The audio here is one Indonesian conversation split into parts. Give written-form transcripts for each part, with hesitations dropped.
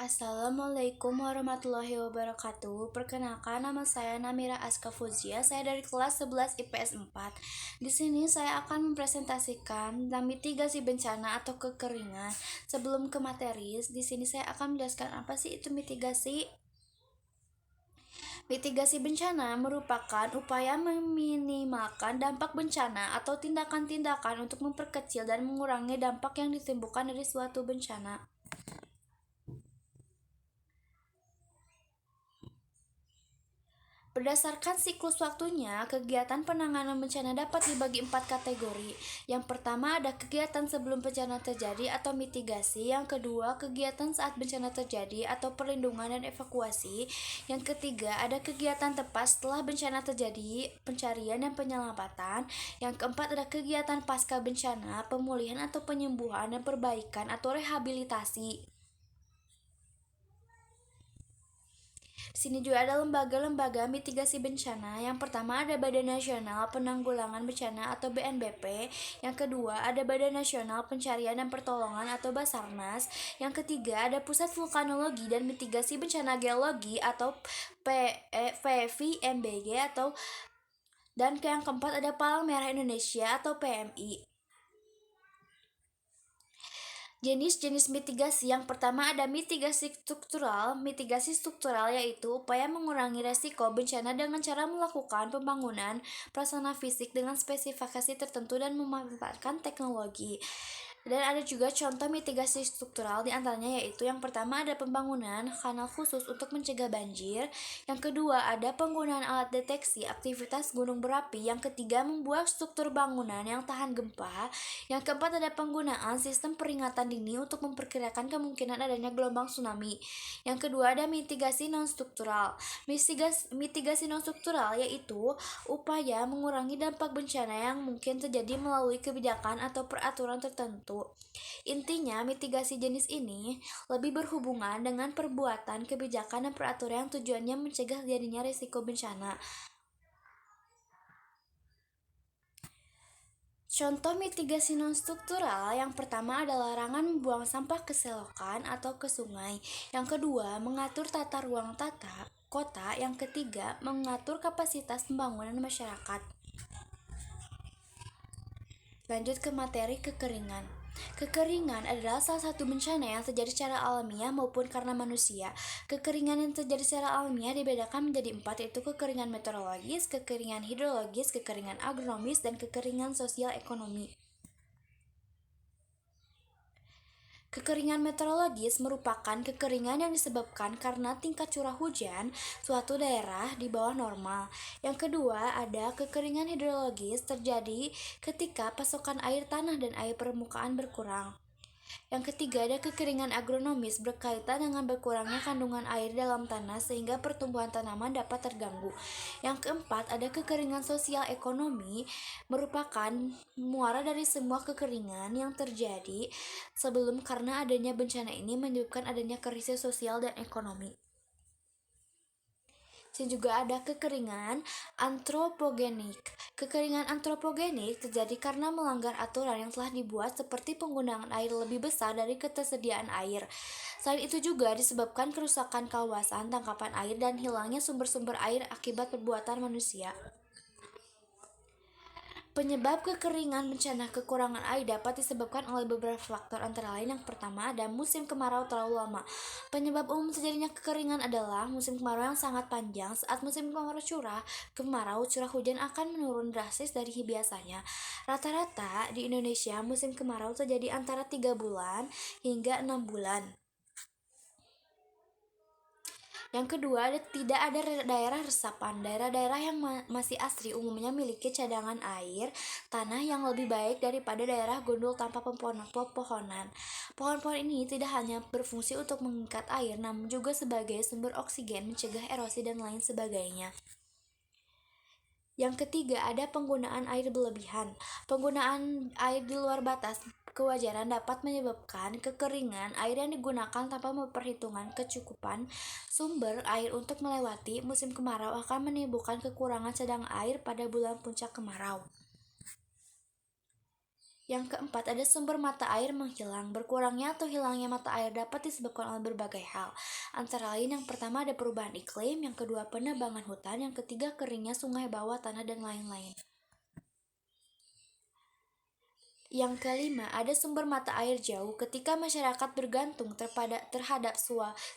Assalamualaikum warahmatullahi wabarakatuh. Perkenalkan, nama saya Namira Aska Fuzia. Saya dari kelas 11 IPS 4. Di sini saya akan mempresentasikan tentang mitigasi bencana atau kekeringan. Sebelum ke materi, di sini saya akan menjelaskan apa sih itu mitigasi. Mitigasi bencana merupakan upaya meminimalkan dampak bencana atau tindakan-tindakan untuk memperkecil dan mengurangi dampak yang ditimbulkan dari suatu bencana. Berdasarkan siklus waktunya, kegiatan penanganan bencana dapat dibagi 4 kategori. Yang pertama ada kegiatan sebelum bencana terjadi atau mitigasi. Yang kedua, kegiatan saat bencana terjadi atau perlindungan dan evakuasi. Yang ketiga, ada kegiatan tepat setelah bencana terjadi, pencarian dan penyelamatan. Yang keempat, ada kegiatan pasca bencana, pemulihan atau penyembuhan dan perbaikan atau rehabilitasi. Di sini juga ada lembaga-lembaga mitigasi bencana. Yang pertama ada Badan Nasional Penanggulangan Bencana atau BNBP. Yang kedua ada Badan Nasional Pencarian dan Pertolongan atau Basarnas. Yang ketiga ada Pusat Vulkanologi dan Mitigasi Bencana Geologi atau PVMBG dan yang keempat ada Palang Merah Indonesia atau PMI. Jenis-jenis mitigasi yang pertama ada mitigasi struktural. Mitigasi struktural yaitu upaya mengurangi resiko bencana dengan cara melakukan pembangunan prasarana fisik dengan spesifikasi tertentu dan memanfaatkan teknologi. Dan ada juga contoh mitigasi struktural diantaranya yaitu yang pertama ada pembangunan kanal khusus untuk mencegah banjir. Yang kedua ada penggunaan alat deteksi aktivitas gunung berapi. Yang ketiga membuat struktur bangunan yang tahan gempa. Yang keempat ada penggunaan sistem peringatan dini untuk memperkirakan kemungkinan adanya gelombang tsunami. Yang kedua ada mitigasi non-struktural. Mitigasi non-struktural yaitu upaya mengurangi dampak bencana yang mungkin terjadi melalui kebijakan atau peraturan tertentu. Intinya, mitigasi jenis ini lebih berhubungan dengan perbuatan, kebijakan, dan peraturan yang tujuannya mencegah terjadinya risiko bencana. Contoh mitigasi non-struktural yang pertama adalah larangan membuang sampah ke selokan atau ke sungai. Yang kedua, mengatur tata ruang kota. Yang ketiga, mengatur kapasitas pembangunan masyarakat. Lanjut ke materi kekeringan. Kekeringan adalah salah satu bencana yang terjadi secara alamiah maupun karena manusia. Kekeringan yang terjadi secara alamiah dibedakan menjadi 4, yaitu kekeringan meteorologis, kekeringan hidrologis, kekeringan agronomis, dan kekeringan sosial ekonomi. Kekeringan meteorologis merupakan kekeringan yang disebabkan karena tingkat curah hujan suatu daerah di bawah normal. Yang kedua, ada kekeringan hidrologis terjadi ketika pasokan air tanah dan air permukaan berkurang. Yang ketiga, ada kekeringan agronomis berkaitan dengan berkurangnya kandungan air dalam tanah sehingga pertumbuhan tanaman dapat terganggu. Yang keempat, ada kekeringan sosial ekonomi merupakan muara dari semua kekeringan yang terjadi sebelum karena adanya bencana ini menyebabkan adanya krisis sosial dan ekonomi. Dan juga ada kekeringan antropogenik. Kekeringan antropogenik terjadi karena melanggar aturan yang telah dibuat seperti penggunaan air lebih besar dari ketersediaan air. Selain itu juga disebabkan kerusakan kawasan tangkapan air dan hilangnya sumber-sumber air akibat perbuatan manusia. Penyebab kekeringan bencana kekurangan air dapat disebabkan oleh beberapa faktor antara lain yang pertama ada musim kemarau terlalu lama. Penyebab umum terjadinya kekeringan adalah musim kemarau yang sangat panjang. Saat musim kemarau curah hujan akan menurun drastis dari biasanya. Rata-rata di Indonesia musim kemarau terjadi antara 3 bulan hingga 6 bulan. Yang kedua, tidak ada daerah resapan. Daerah-daerah yang masih asri umumnya memiliki cadangan air tanah yang lebih baik daripada daerah gundul tanpa pepohonan. Pohon-pohon ini tidak hanya berfungsi untuk mengikat air, namun juga sebagai sumber oksigen, mencegah erosi, dan lain sebagainya. Yang ketiga, ada penggunaan air berlebihan. Penggunaan air di luar batas kewajaran dapat menyebabkan kekeringan. Air yang digunakan tanpa memperhitungkan kecukupan sumber air untuk melewati musim kemarau akan menimbulkan kekurangan cadangan air pada bulan puncak kemarau. Yang keempat, ada sumber mata air menghilang. Berkurangnya atau hilangnya mata air dapat disebabkan oleh berbagai hal. Antara lain, yang pertama ada perubahan iklim, yang kedua penebangan hutan, yang ketiga keringnya sungai, bawah tanah, dan lain-lain. Yang kelima, ada sumber mata air jauh. Ketika masyarakat bergantung terhadap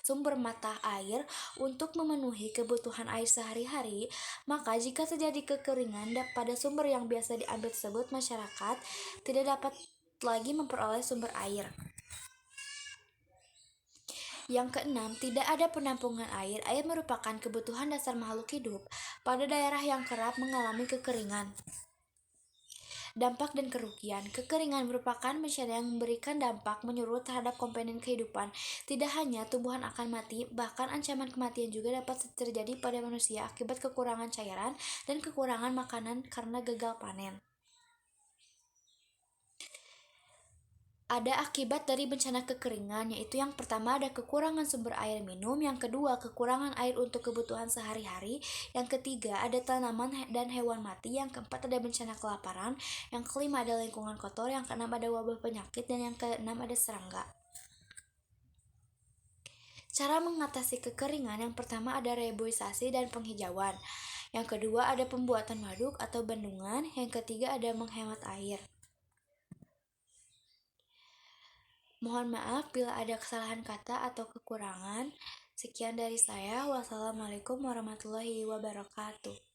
sumber mata air untuk memenuhi kebutuhan air sehari-hari, maka jika terjadi kekeringan pada sumber yang biasa diambil tersebut, masyarakat tidak dapat lagi memperoleh sumber air. Yang keenam, tidak ada penampungan air. Air merupakan kebutuhan dasar makhluk hidup pada daerah yang kerap mengalami kekeringan. Dampak dan kerugian. Kekeringan merupakan bencana yang memberikan dampak menyeluruh terhadap komponen kehidupan. Tidak hanya tumbuhan akan mati, bahkan ancaman kematian juga dapat terjadi pada manusia akibat kekurangan cairan dan kekurangan makanan karena gagal panen. Ada akibat dari bencana kekeringan, yaitu yang pertama ada kekurangan sumber air minum, yang kedua kekurangan air untuk kebutuhan sehari-hari, yang ketiga ada tanaman dan hewan mati, yang keempat ada bencana kelaparan, yang kelima ada lingkungan kotor, yang keenam ada wabah penyakit, dan yang keenam ada serangga. Cara mengatasi kekeringan, yang pertama ada reboisasi dan penghijauan, yang kedua ada pembuatan waduk atau bendungan, yang ketiga ada menghemat air. Mohon maaf bila ada kesalahan kata atau kekurangan. Sekian dari saya. Wassalamualaikum warahmatullahi wabarakatuh.